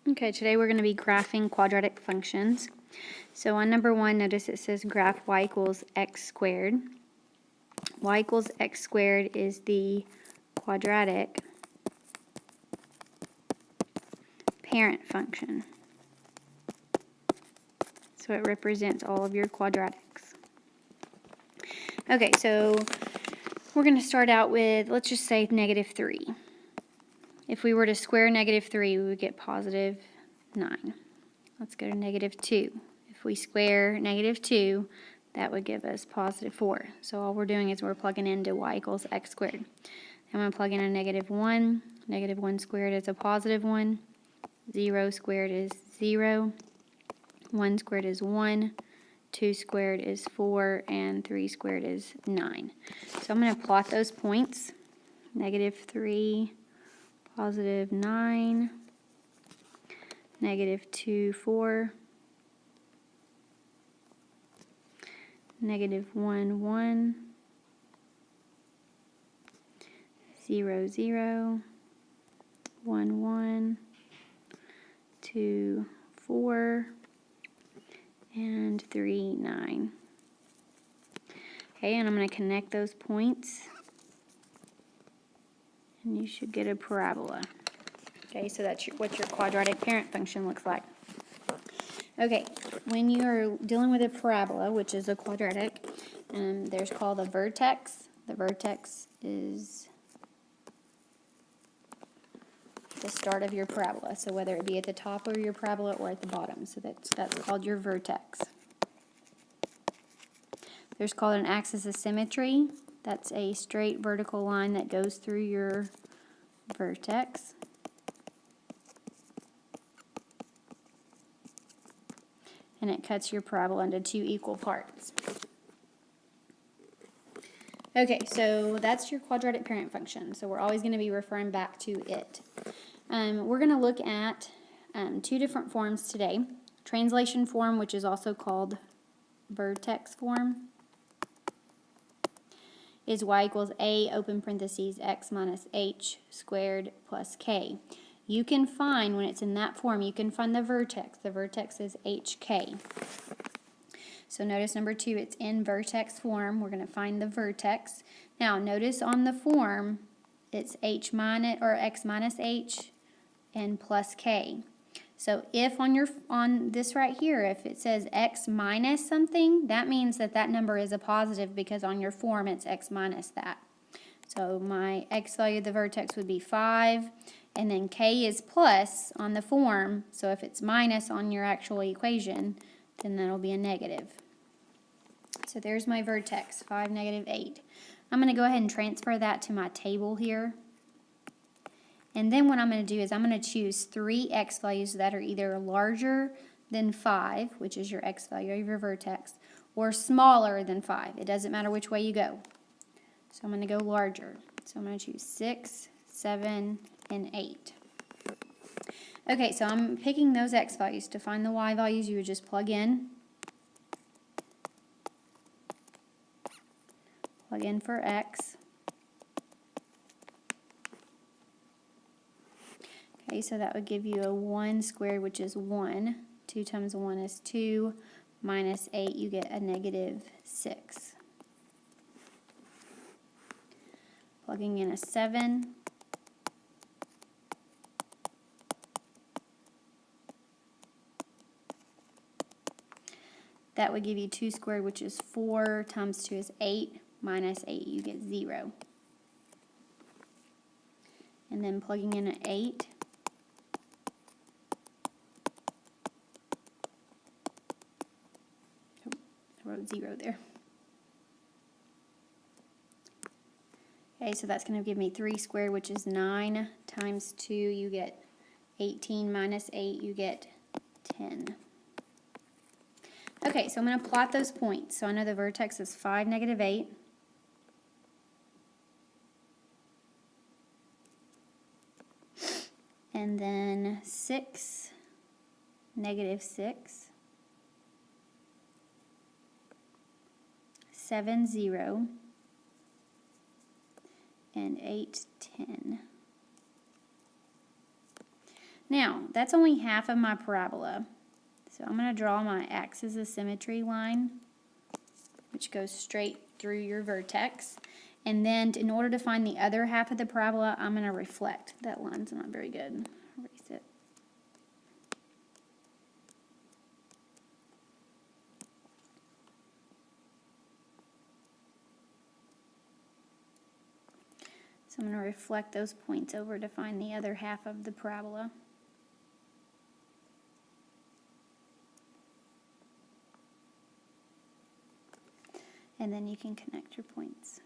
Okay, today we're going to be graphing quadratic functions. So on number 1, notice it says graph y equals x squared. Y equals x squared is the quadratic parent function. So it represents all of your quadratics. Okay, so we're going to start out with, let's just say -3. If we were to square -3, we would get positive 9. Let's go to -2. If we square -2, that would give us positive 4. So all we're doing is we're plugging into y equals x squared. I'm going to plug in a -1. -1 squared is a positive 1. 0 squared is 0. 1 squared is 1. 2 squared is 4. And 3 squared is 9. So I'm going to plot those points. -3. Positive 9, -2, 4, -1, 1, 0, 0, 1, 1, 2, 4, and 3, 9. Okay, and I'm going to connect those points. And you should get a parabola. Okay, so that's what your quadratic parent function looks like. Okay, when you're dealing with a parabola, which is a quadratic, there's called a vertex. The vertex is the start of your parabola. So whether it be at the top of your parabola or at the bottom. So that's called your vertex. There's called an axis of symmetry. That's a straight vertical line that goes through your vertex. And it cuts your parabola into 2 equal parts. Okay, so that's your quadratic parent function. So we're always going to be referring back to it. We're going to look at 2 different forms today. Translation form, which is also called vertex form, is y equals a, open parentheses, x minus h squared plus k. You can find, when it's in that form, you can find the vertex. The vertex is hk. So notice number 2, it's in vertex form. We're going to find the vertex. Now notice on the form, it's h minus, or x minus h and plus k. So if on this right here, if it says x minus something, that means that that number is a positive because on your form it's x minus that. So my x value of the vertex would be 5, and then k is plus on the form, so if it's minus on your actual equation, then that'll be a negative. So there's my vertex, 5, -8. I'm going to go ahead and transfer that to my table here. And then what I'm going to do is I'm going to choose 3 x values that are either larger than 5, which is your x value of your vertex, or smaller than 5. It doesn't matter which way you go. So I'm going to go larger. So I'm going to choose 6, 7, and 8. Okay, so I'm picking those x values. To find the y values, you would just plug in. Plug in for x. Okay, so that would give you a 1 squared, which is 1. 2 times 1 is 2. Minus 8, you get a -6. Plugging in a 7. That would give you 2 squared, which is 4. Times 2 is 8. Minus 8, you get 0. And then plugging in an 8. I wrote 0 there. Okay, so that's going to give me 3 squared, which is 9. Times 2, you get 18. Minus 8, you get 10. Okay, so I'm going to plot those points. So I know the vertex is 5, -8. And then 6, -6. 7, 0. And 8, 10. Now, that's only half of my parabola. So I'm going to draw my axis of symmetry line, which goes straight through your vertex. And then in order to find the other half of the parabola, I'm going to reflect. That line's not very good. Erase it. So I'm going to reflect those points over to find the other half of the parabola. And then you can connect your points.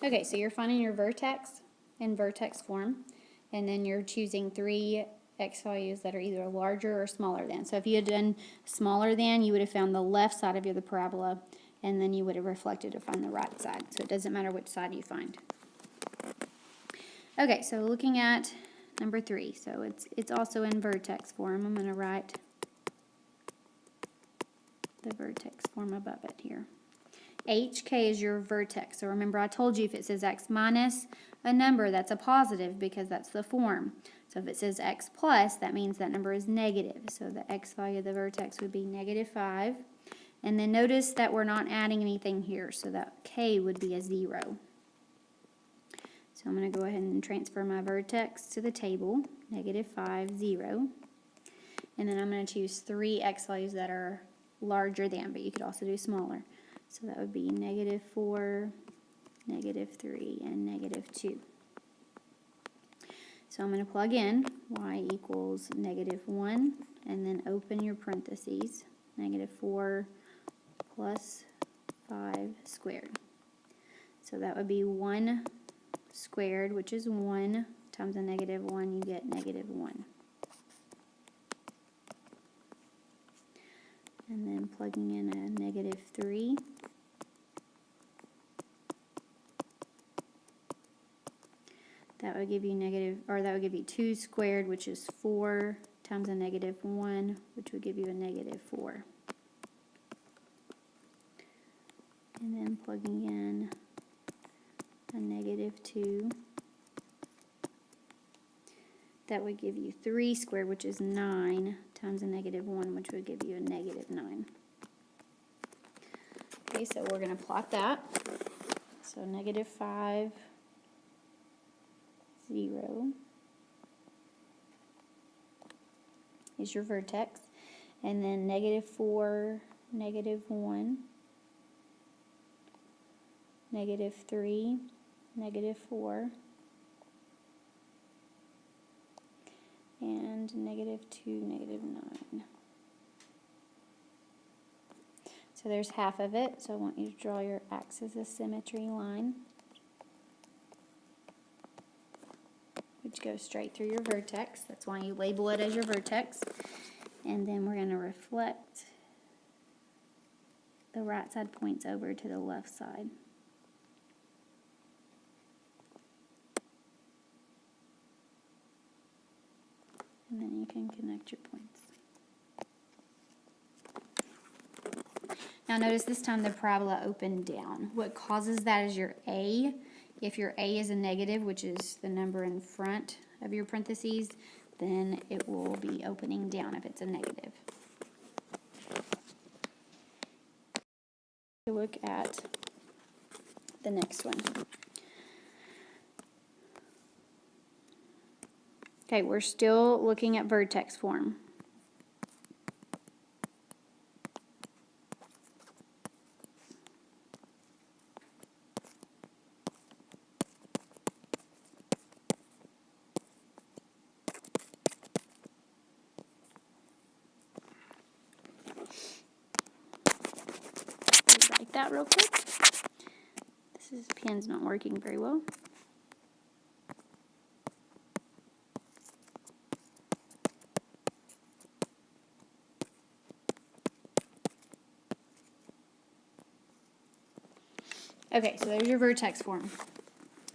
Okay, so you're finding your vertex in vertex form, and then you're choosing 3 x values that are either larger or smaller than. So if you had done smaller than, you would have found the left side of the parabola, and then you would have reflected to find the right side. So it doesn't matter which side you find. Okay, so looking at number 3, so it's also in vertex form. I'm going to write the vertex form above it here. HK is your vertex. So remember, I told you if it says x minus a number, that's a positive because that's the form. So if it says x plus, that means that number is negative. So the x value of the vertex would be -5. And then notice that we're not adding anything here, so that k would be a 0. So I'm going to go ahead and transfer my vertex to the table, -5, 0. And then I'm going to choose 3 x values that are larger than, but you could also do smaller. So that would be -4, -3, and -2. So I'm going to plug in y equals -1, and then open your parentheses, -4 plus 5 squared. So that would be 1 squared, which is 1, times a -1, you get -1. And then plugging in a -3. That would give you 2 squared, which is 4, times a -1, which would give you a -4. And then plugging in a -2. That would give you 3 squared, which is 9, times a -1, which would give you a -9. Okay, so we're going to plot that. So -5, 0 is your vertex, and then -4, -1, -3, -4, and -2, -9. So there's half of it, so I want you to draw your axis of symmetry line, which goes straight through your vertex. That's why you label it as your vertex. And then we're going to reflect the right side points over to the left side. And then you can connect your points. Now notice this time the parabola opened down. What causes that is your A. If your A is a negative, which is the number in front of your parentheses, then it will be opening down if it's a negative. Look at the next one. Okay, we're still looking at vertex form. Write that real quick. This pen's not working very well. Okay, so there's your vertex form.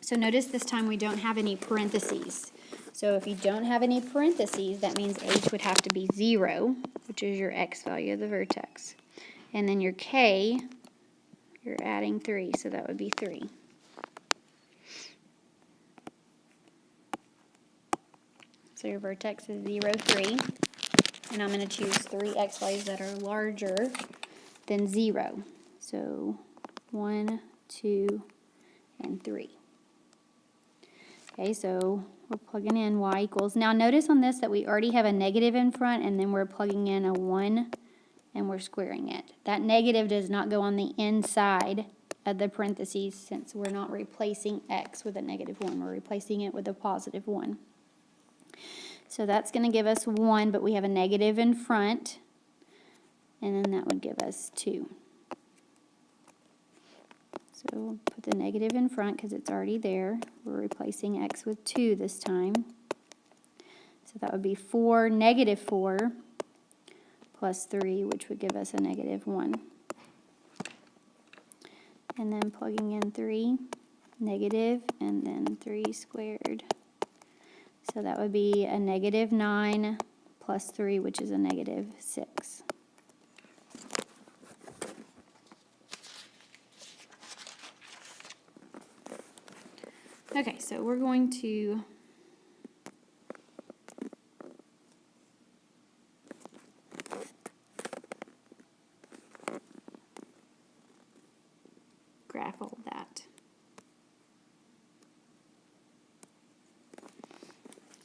So notice this time we don't have any parentheses. So if you don't have any parentheses, that means h would have to be 0, which is your x value of the vertex. And then your k you're adding 3, so that would be 3. So your vertex is 0, 3. And I'm going to choose 3 x values that are larger than 0. So 1, 2, and 3. Okay, so we're plugging in y equals. Now notice on this that we already have a negative in front, and then we're plugging in a 1, and we're squaring it. That negative does not go on the inside of the parentheses since we're not replacing x with a negative 1. We're replacing it with a positive 1. So that's going to give us 1, but we have a negative in front, and then that would give us 2. So we'll put the negative in front because it's already there. We're replacing x with 2 this time. So that would be 4, negative 4, plus 3, which would give us a negative 1. And then plugging in 3, negative, and then 3 squared. So that would be a negative 9 plus 3, which is a negative 6. Okay, so we're going to graph all that.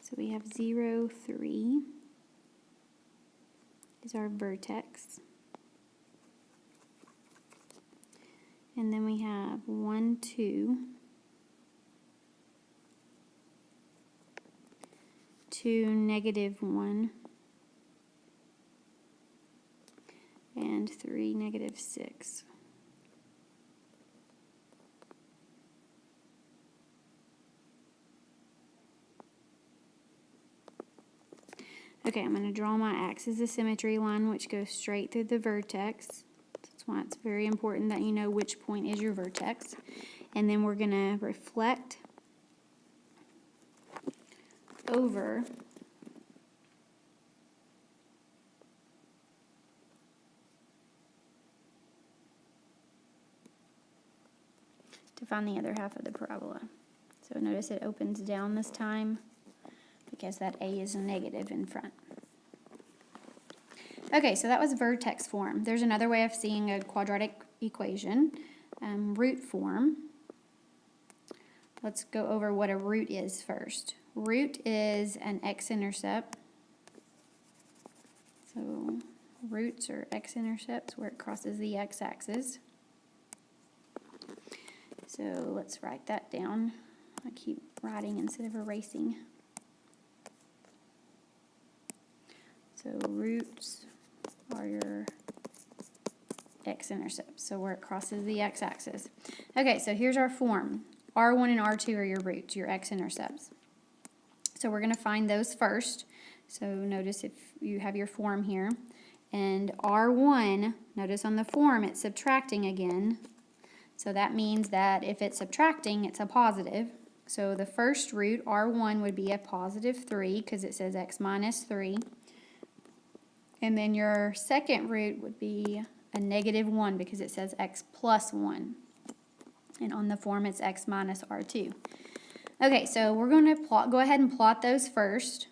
So we have 0, 3 is our vertex. And then we have 1, 2, 2, negative 1, and 3, negative 6. Okay, I'm going to draw my axis of symmetry line, which goes straight through the vertex. That's why it's very important that you know which point is your vertex. And then we're going to reflect over to find the other half of the parabola. So notice it opens down this time because that A is a negative in front. Okay, so that was vertex form. There's another way of seeing a quadratic equation, root form. Let's go over what a root is first. Root is an x-intercept. So roots are x-intercepts where it crosses the x-axis. So let's write that down. I keep writing instead of erasing. So roots are your x-intercepts, so where it crosses the x-axis. Okay, so here's our form. R1 and R2 are your roots, your x-intercepts. So we're going to find those first. So notice if you have your form here. And R1, notice on the form it's subtracting again. So that means that if it's subtracting, it's a positive. So the first root, R1, would be a positive 3 because it says x minus 3. And then your second root would be a negative 1 because it says x plus 1. And on the form it's x minus R2. Okay, so we're going to go ahead and plot those first.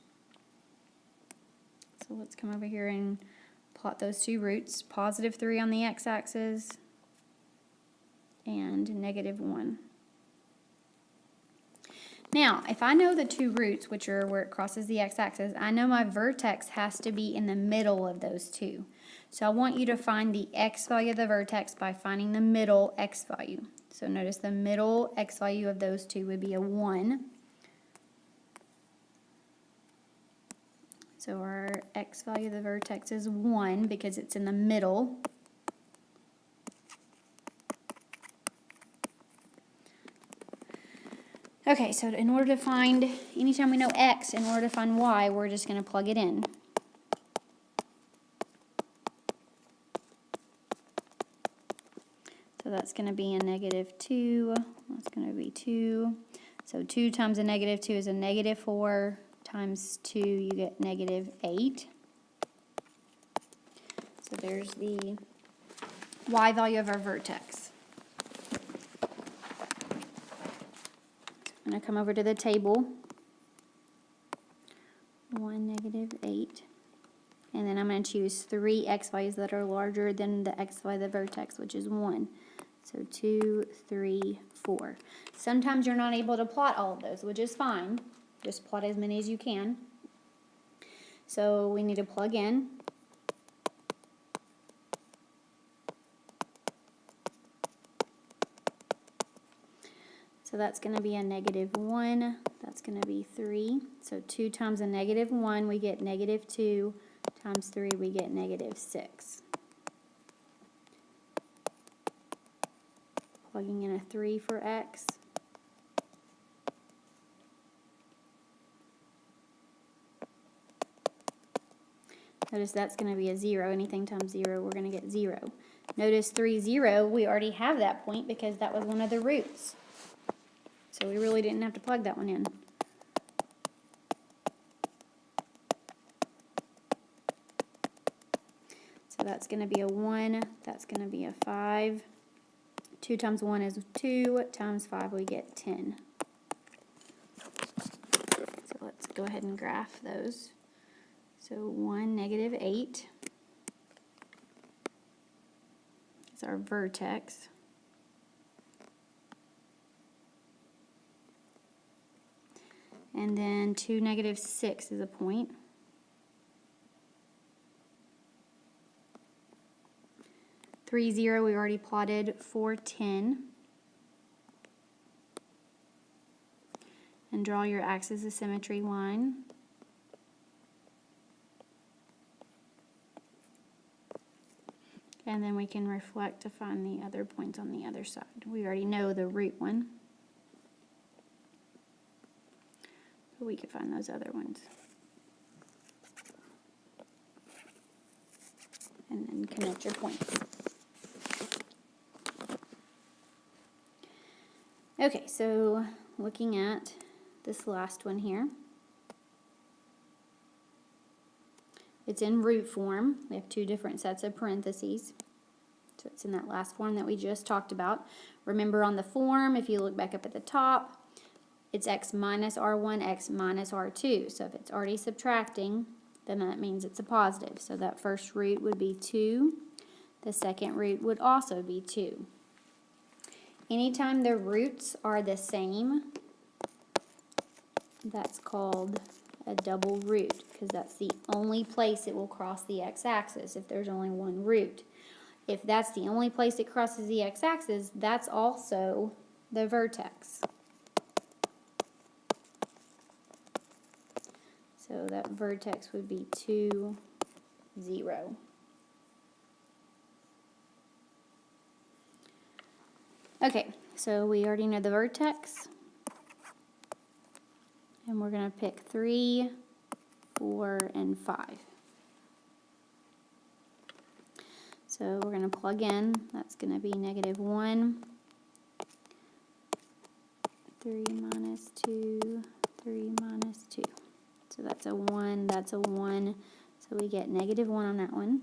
So let's come over here and plot those two roots. Positive 3 on the x-axis and negative 1. Now, if I know the two roots, which are where it crosses the x-axis, I know my vertex has to be in the middle of those two. So I want you to find the x value of the vertex by finding the middle x value. So notice the middle x value of those two would be a 1. So our x value of the vertex is 1 because it's in the middle. Okay, so in order to find, anytime we know x, in order to find y, we're just going to plug it in. So that's going to be a negative 2, that's going to be 2. So 2 times a negative 2 is a negative 4, times 2 you get negative 8. So there's the y value of our vertex. I'm going to come over to the table. 1, negative 8. And then I'm going to choose 3 x values that are larger than the x value of the vertex, which is 1. So 2, 3, 4. Sometimes you're not able to plot all of those, which is fine. Just plot as many as you can. So we need to plug in. So that's going to be a negative 1. That's going to be 3. So 2 times a negative 1, we get negative 2. Times 3, we get negative 6. Plugging in a 3 for x. Notice that's going to be a 0. Anything times 0, we're going to get 0. Notice 3, 0, we already have that point because that was one of the roots. So we really didn't have to plug that one in. So that's going to be a 1. That's going to be a 5. 2 times 1 is 2. Times 5, we get 10. So let's go ahead and graph those. So 1, negative 8 is our vertex. And then 2, negative 6 is a point. 3, 0, we already plotted. 4, 10. And draw your axis of symmetry line. And then we can reflect to find the other points on the other side. We already know the root one. But we could find those other ones. And then connect your points. Okay, so looking at this last one here. It's in root form. We have 2 different sets of parentheses. So it's in that last form that we just talked about. Remember on the form, if you look back up at the top, it's x minus r1, x minus r2. So if it's already subtracting, then that means it's a positive. So that first root would be 2. The second root would also be 2. Anytime the roots are the same, that's called a double root, because that's the only place it will cross the x-axis if there's only one root. If that's the only place it crosses the x-axis, that's also the vertex. So that vertex would be 2, 0. Okay, so we already know the vertex. And we're going to pick 3, 4, and 5. So we're going to plug in. That's going to be negative 1, 3 minus 2, 3 minus 2. So that's a 1, that's a 1. So we get negative 1 on that one.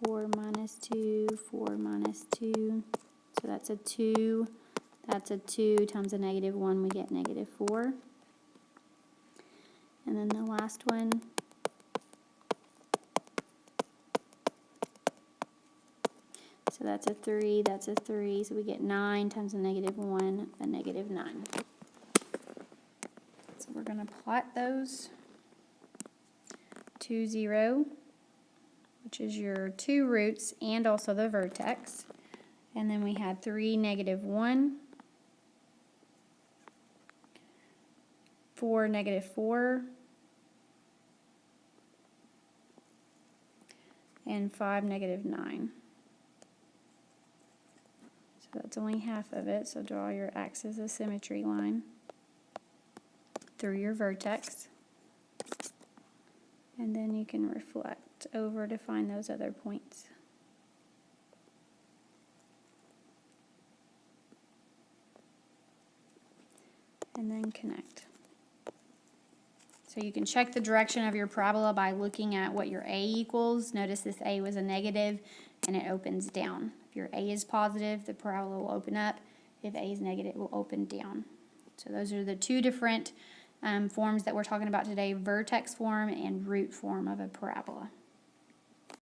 4 minus 2, 4 minus 2. So that's a 2. That's a 2 times a negative 1, we get negative 4. And then the last one, so that's a 3, so we get 9 times a negative 1, a negative 9. So we're going to plot those. 2, 0, which is your 2 roots and also the vertex. And then we had 3, negative 1. 4, negative 4, and 5, negative 9. So that's only half of it, so draw your axis of symmetry line through your vertex, and then you can reflect over to find those other points. And then connect. So you can check the direction of your parabola by looking at what your A equals. Notice this A was a negative. and it opens down. If your A is positive, the parabola will open up. If A is negative, it will open down. So those are the two different forms that we're talking about today, vertex form and root form of a parabola.